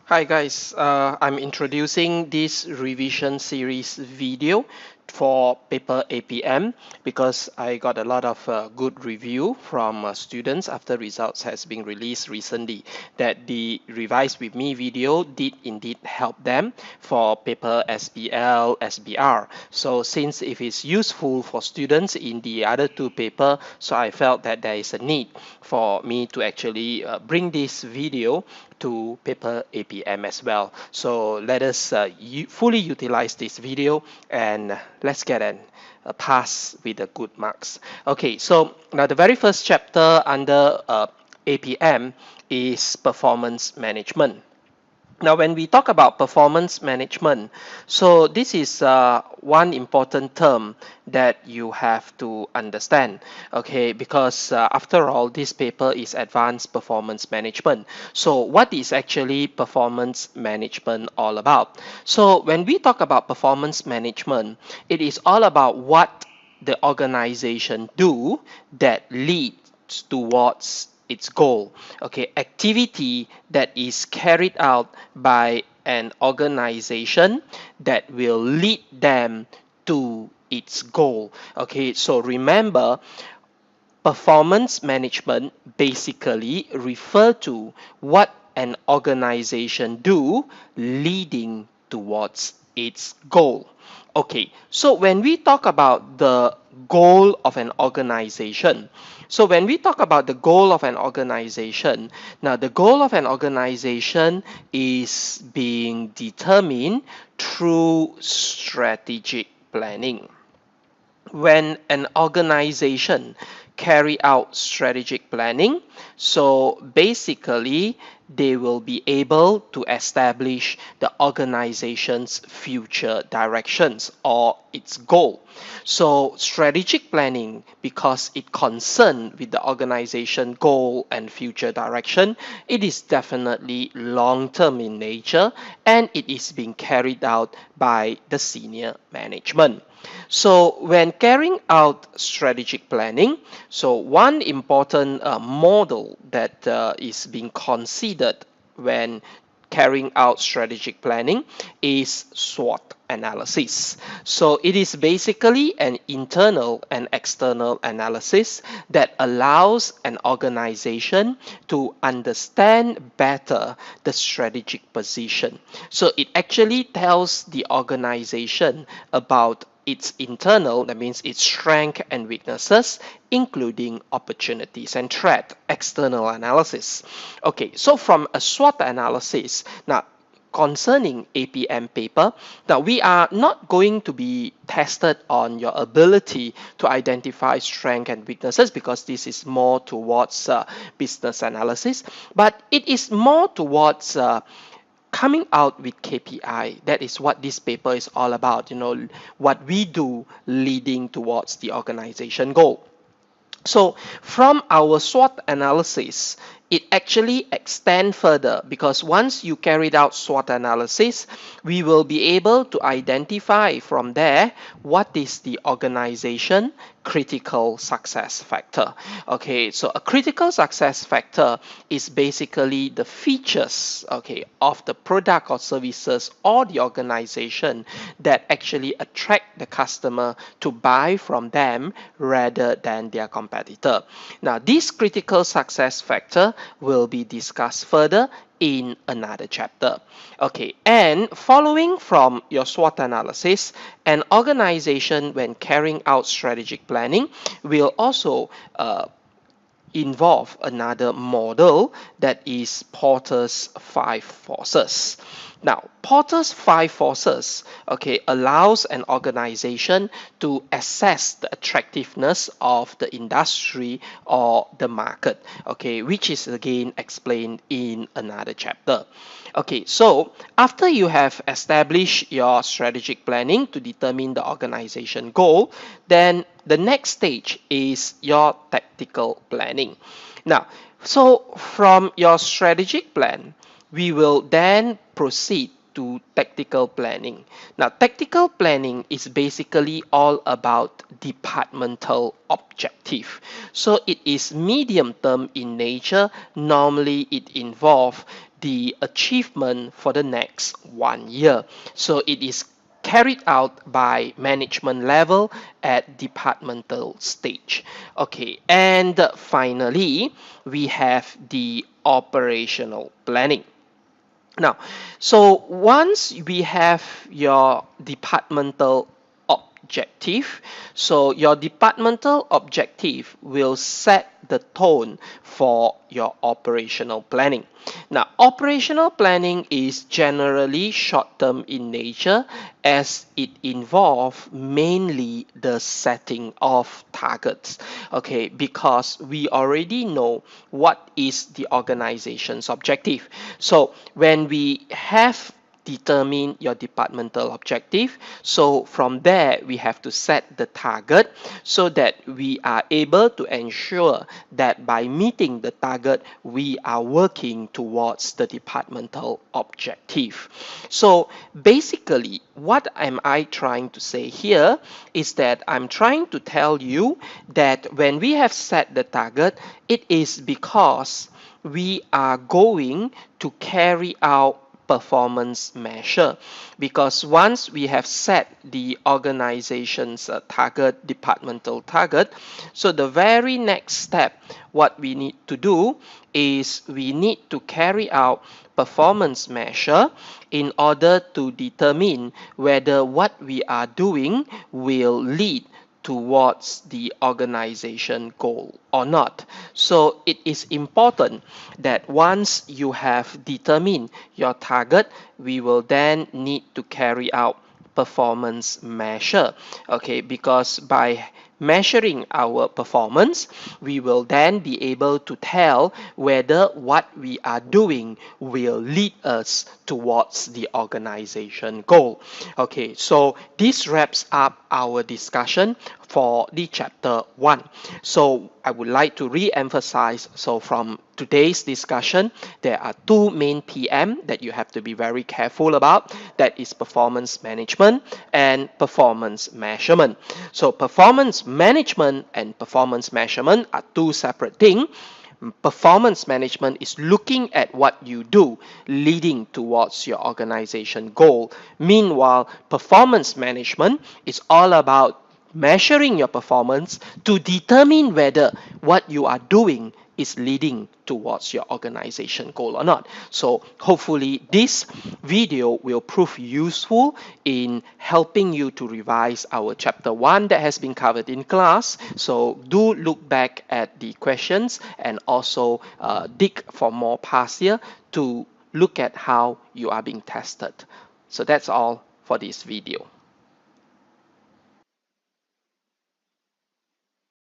Hi guys, I'm introducing this revision series video for paper APM because I got a lot of good review from students after results has been released recently that the revise with me video did indeed help them for paper SPL, SBR. So since if it's useful for students in the other two paper, so I felt that there is a need for me to actually bring this video to paper APM as well. So let us fully utilize this video and let's get a pass with the good marks. Okay, so now the very first chapter under APM is performance management. Now, when we talk about performance management, so this is one important term that you have to understand, okay, because after all, this paper is advanced performance management. So what is actually performance management all about? So when we talk about performance management, it is all about what the organization do that leads towards its goal. Okay, activity that is carried out by an organization that will lead them to its goal. Okay, so remember, performance management basically refer to what an organization do leading towards its goal. Okay, so when we talk about the goal of an organization, so when we talk about the goal of an organization, now the goal of an organization is being determined through strategic planning. When an organization carry out strategic planning, so basically they will be able to establish the organization's future directions or its goal. So strategic planning, because it concerned with the organization goal and future direction, it is definitely long-term in nature and it is being carried out by the senior management. So when carrying out strategic planning, so one important model that is being considered when carrying out strategic planning is SWOT analysis. So it is basically an internal and external analysis that allows an organization to understand better the strategic position. So it actually tells the organization about its internal, that means its strength and weaknesses, including opportunities and threat, external analysis. Okay, so from a SWOT analysis, now concerning APM paper, now we are not going to be tested on your ability to identify strength and weaknesses because this is more towards business analysis, but it is more towards coming out with KPI. That is what this paper is all about, what we do leading towards the organization goal. So from our SWOT analysis, it actually extends further because once you carried out SWOT analysis, we will be able to identify from there what is the organization critical success factor. Okay, so a critical success factor is basically the features, okay, of the product or services or the organization that actually attract the customer to buy from them rather than their competitor. Now, this critical success factor will be discussed further in another chapter. Okay, and following from your SWOT analysis, an organization when carrying out strategic planning will also involve another model that is Porter's 5 forces. Now, Porter's 5 forces, okay, allows an organization to assess the attractiveness of the industry or the market, okay, which is again explained in another chapter. Okay, so after you have established your strategic planning to determine the organization goal, then the next stage is your tactical planning. Now, so from your strategic plan, we will then proceed to tactical planning. Now, tactical planning is basically all about departmental objective. So it is medium term in nature. Normally, it involves the achievement for the next 1 year. So it is carried out by management level at departmental stage. Okay, and finally, we have the operational planning. Now, so once we have your departmental objective, so your departmental objective will set the tone for your operational planning. Now, operational planning is generally short-term in nature as it involves mainly the setting of targets. Okay, because we already know what is the organization's objective. So when we have determine your departmental objective. So from there, we have to set the target so that we are able to ensure that by meeting the target, we are working towards the departmental objective. So basically, what am I trying to say here is that I'm trying to tell you that when we have set the target, it is because we are going to carry out performance measure, because once we have set the organization's target, departmental target, so the very next step what we need to do is we need to carry out performance measure in order to determine whether what we are doing will lead towards the organization goal or not. So it is important that once you have determined your target, we will then need to carry out performance measure. Okay, because by measuring our performance, we will then be able to tell whether what we are doing will lead us towards the organization goal. Okay, so this wraps up our discussion for the chapter 1. So I would like to re-emphasize, so from today's discussion, there are two main PM that you have to be very careful about. That is performance management and performance measurement. So performance management and performance measurement are two separate things. Performance management is looking at what you do leading towards your organization goal. Meanwhile, performance management is all about measuring your performance to determine whether what you are doing is leading towards your organization goal or not. So hopefully this video will prove useful in helping you to revise our chapter 1 that has been covered in class. So do look back at the questions and also dig for more past year to look at how you are being tested. So that's all for this video.